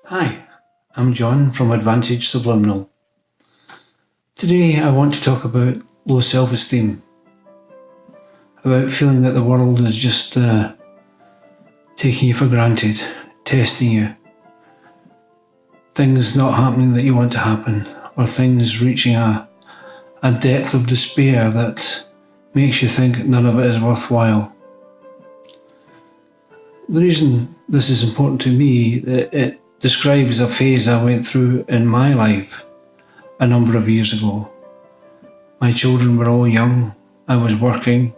Hi, I'm John from Advantage Subliminal. Today I want to talk about low self-esteem, about feeling that the world is just taking you for granted, testing you, things not happening that you want to happen, or things reaching a depth of despair that makes you think none of it is worthwhile. The reason this is important to me, it describes a phase I went through in my life a number of years ago. My children were all young, I was working,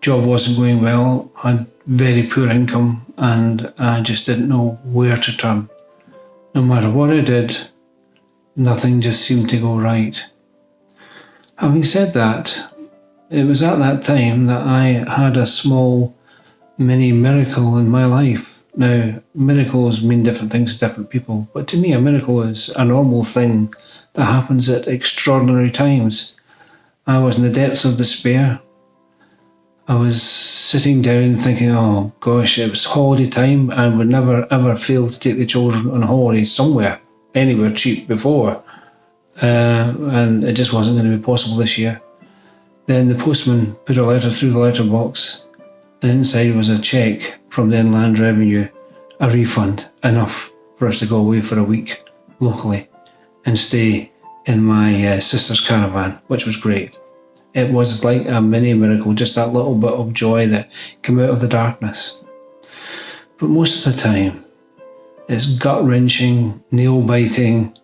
job wasn't going well, had very poor income, and I just didn't know where to turn. No matter what I did, nothing just seemed to go right. Having said that, it was at that time that I had a small mini miracle in my life. Now, miracles mean different things to different people, but to me a miracle is a normal thing that happens at extraordinary times. I was in the depths of despair. I was sitting down thinking, oh gosh, it was holiday time and would never ever fail to take the children on holiday somewhere, anywhere cheap before. And it just wasn't going to be possible this year. Then the postman put a letter through the letterbox, and inside was a cheque from the Inland Revenue, a refund, enough for us to go away for a week locally and stay in my sister's caravan, which was great. It was like a mini miracle, just that little bit of joy that came out of the darkness. But most of the time, it's gut-wrenching, nail-biting,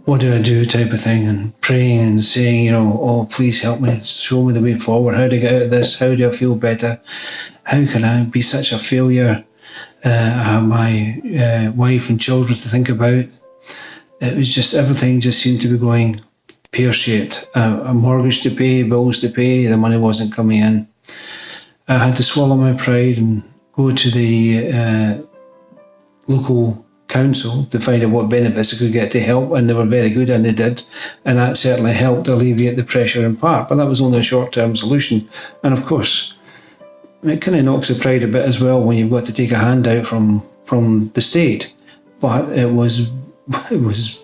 what do I do type of thing, and praying and saying, oh, please help me, show me the way forward, how do I get out of this, how do I feel better, how can I be such a failure, I have my wife and children to think about. It was just, everything just seemed to be going pear-shaped, a mortgage to pay, bills to pay, the money wasn't coming in. I had to swallow my pride and go to the local council to find out what benefits I could get to help, and they were very good, and they did, and that certainly helped alleviate the pressure in part, but that was only a short-term solution. And of course, it kind of knocks the pride a bit as well when you've got to take a handout from the state, but it was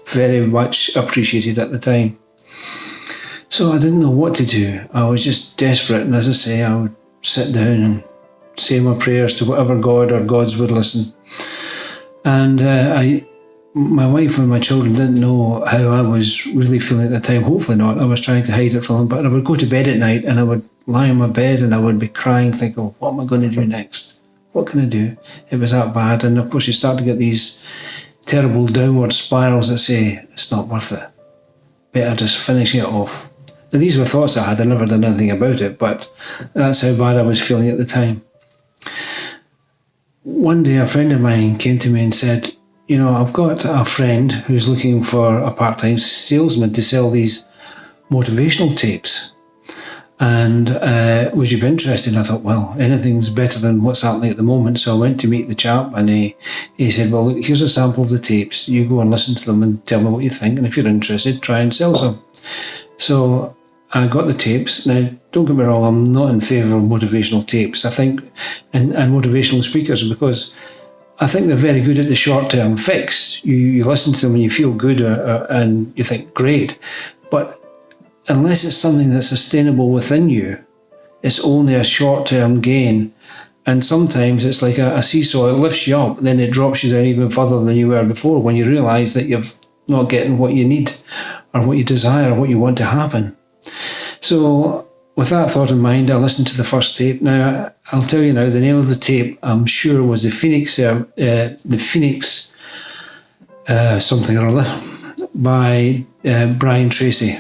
very much appreciated at the time. So I didn't know what to do. I was just desperate, and as I say, I would sit down and say my prayers to whatever God or gods would listen. And my wife and my children didn't know how I was really feeling at the time. Hopefully not. I was trying to hide it from them. But I would go to bed at night and I would lie in my bed and I would be crying, thinking, oh, what am I going to do next? What can I do? It was that bad. And of course you start to get these terrible downward spirals that say, it's not worth it. Better just finish it off. Now, these were thoughts I had. I never done anything about it, but that's how bad I was feeling at the time. One day a friend of mine came to me and said, I've got a friend who's looking for a part-time salesman to sell these motivational tapes. And would you be interested? And I thought, well, anything's better than what's happening at the moment. So I went to meet the chap and he said, well, look, here's a sample of the tapes. You go and listen to them and tell me what you think. And if you're interested, try and sell some. So I got the tapes. Now, don't get me wrong, I'm not in favour of motivational tapes. I think, and motivational speakers, because I think they're very good at the short-term fix. You listen to them and you feel good and you think, great. But unless it's something that's sustainable within you, it's only a short-term gain. And sometimes it's like a seesaw. It lifts you up, then it drops you down even further than you were before when you realise that you're not getting what you need or what you desire or what you want to happen. So with that thought in mind, I listened to the first tape. Now, I'll tell you now, the name of the tape, I'm sure, was the Phoenix something or other by Brian Tracy.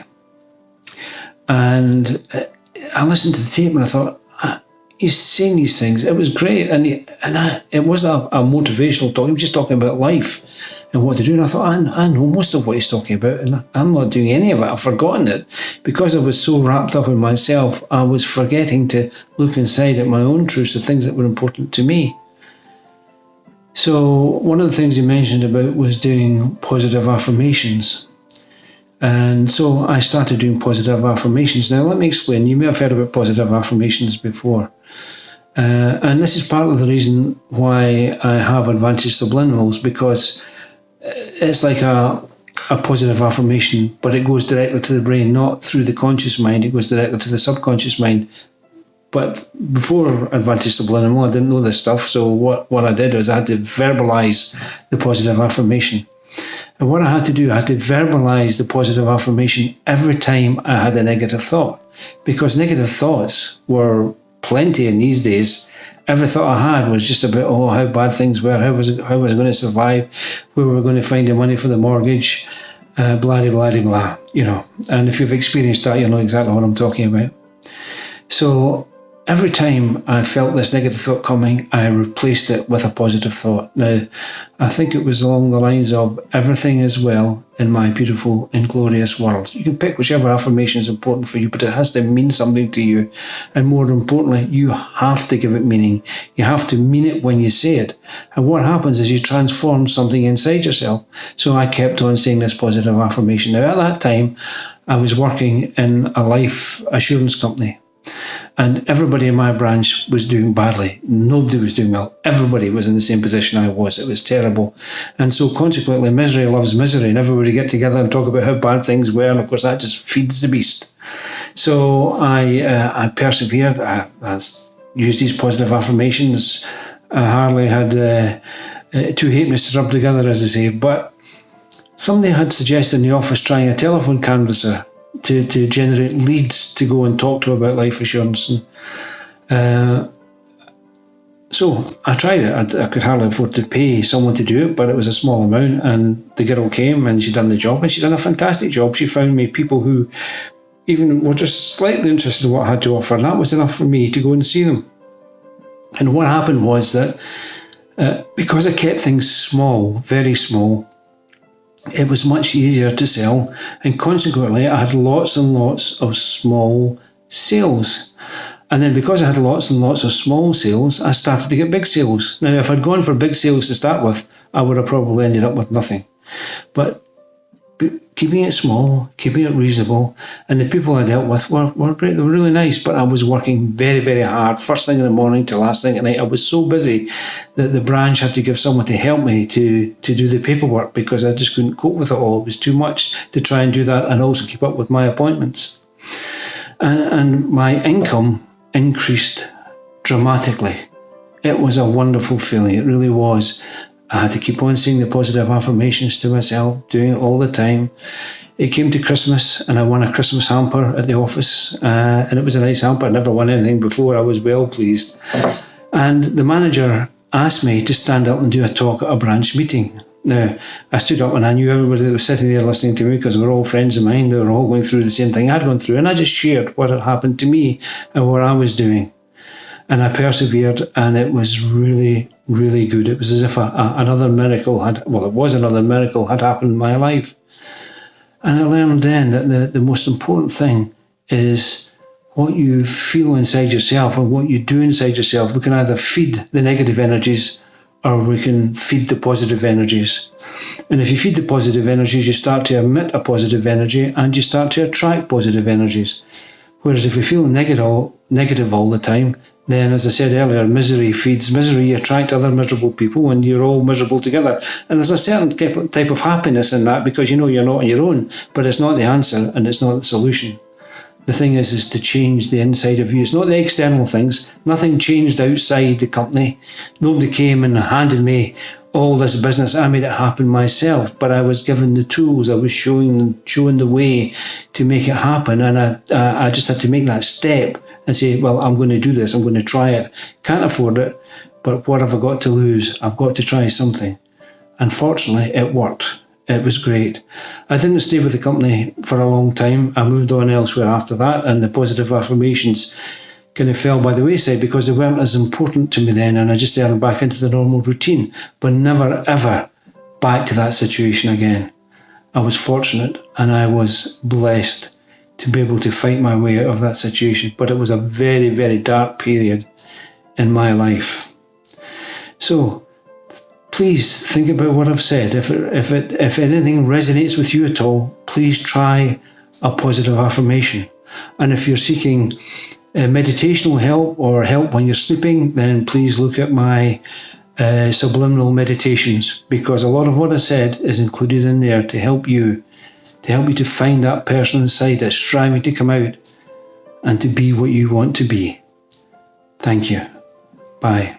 And I listened to the tape and I thought, he's saying these things. It was great. And it wasn't a motivational talk. He was just talking about life and what to do. And I thought, I know most of what he's talking about, and I'm not doing any of it. I've forgotten it. Because I was so wrapped up in myself, I was forgetting to look inside at my own truths, the things that were important to me. So one of the things he mentioned about was doing positive affirmations. And so I started doing positive affirmations. Now, let me explain. You may have heard about positive affirmations before. And this is part of the reason why I have Advantage Subliminals, because it's like a positive affirmation, but it goes directly to the brain, not through the conscious mind. It goes directly to the subconscious mind. But before Advantage Subliminal, I didn't know this stuff. So what I did was I had to verbalize the positive affirmation. And what I had to do, I had to verbalize the positive affirmation every time I had a negative thought, because negative thoughts were plenty in these days. Every thought I had was just about, how bad things were, how was I going to survive, where we were going to find the money for the mortgage, blah, blah, blah, blah, And if you've experienced that, you'll know exactly what I'm talking about. So every time I felt this negative thought coming, I replaced it with a positive thought. Now, I think it was along the lines of, everything is well in my beautiful and glorious world. You can pick whichever affirmation is important for you, but it has to mean something to you. And more importantly, you have to give it meaning. You have to mean it when you say it. And what happens is you transform something inside yourself. So I kept on saying this positive affirmation. Now, at that time, I was working in a life assurance company. And everybody in my branch was doing badly. Nobody was doing well. Everybody was in the same position I was. It was terrible. And so consequently, misery loves misery, and everybody get together and talk about how bad things were. And of course, that just feeds the beast. So I persevered. I used these positive affirmations. I hardly had two halfpennies to rub together, as they say. But somebody had suggested in the office trying a telephone canvasser to generate leads to go and talk to about life assurance. And so I tried it. I could hardly afford to pay someone to do it, but it was a small amount, and the girl came and she done the job, and she done a fantastic job. She found me people who even were just slightly interested in what I had to offer, and that was enough for me to go and see them. And what happened was that because I kept things small, very small, it was much easier to sell, and consequently I had lots and lots of small sales. And then because I had lots and lots of small sales, I started to get big sales. Now, if I'd gone for big sales to start with, I would have probably ended up with nothing. But keeping it small, keeping it reasonable, and the people I dealt with were great. They were really nice, but I was working very, very hard, first thing in the morning to last thing at night. I was so busy that the branch had to give someone to help me to do the paperwork, because I just couldn't cope with it all. It was too much to try and do that and also keep up with my appointments. And my income increased dramatically. It was a wonderful feeling. It really was. I had to keep on saying the positive affirmations to myself, doing it all the time. It came to Christmas, and I won a Christmas hamper at the office, and it was a nice hamper. I'd never won anything before. I was well pleased. And the manager asked me to stand up and do a talk at a branch meeting. Now, I stood up and I knew everybody that was sitting there listening to me, because they were all friends of mine. They were all going through the same thing I'd gone through, and I just shared what had happened to me and what I was doing. And I persevered, and it was really, really good. It was as if another miracle had happened in my life. And I learned then that the most important thing is what you feel inside yourself and what you do inside yourself. We can either feed the negative energies, or we can feed the positive energies. And if you feed the positive energies, you start to emit a positive energy, and you start to attract positive energies. Whereas if you feel negative all the time, then, as I said earlier, misery feeds misery. You attract other miserable people, and you're all miserable together. And there's a certain type of happiness in that, because you know you're not on your own, but it's not the answer and it's not the solution. The thing is to change the inside of you. It's not the external things. Nothing changed outside the company. Nobody came and handed me all this business. I made it happen myself, but I was given the tools. I was showing the way to make it happen, and I just had to make that step and say, well, I'm going to do this. I'm going to try it. Can't afford it, but what have I got to lose? I've got to try something. And fortunately, it worked. It was great. I didn't stay with the company for a long time. I moved on elsewhere after that, and the positive affirmations kind of fell by the wayside because they weren't as important to me then, and I just turned back into the normal routine, but never ever back to that situation again. I was fortunate, and I was blessed to be able to fight my way out of that situation, but it was a very, very dark period in my life. So please think about what I've said. If anything resonates with you at all, please try a positive affirmation. And if you're seeking meditational help or help when you're sleeping, then please look at my Subliminal Meditations, because a lot of what I said is included in there to help you to find that person inside that's striving to come out and to be what you want to be. Thank you. Bye.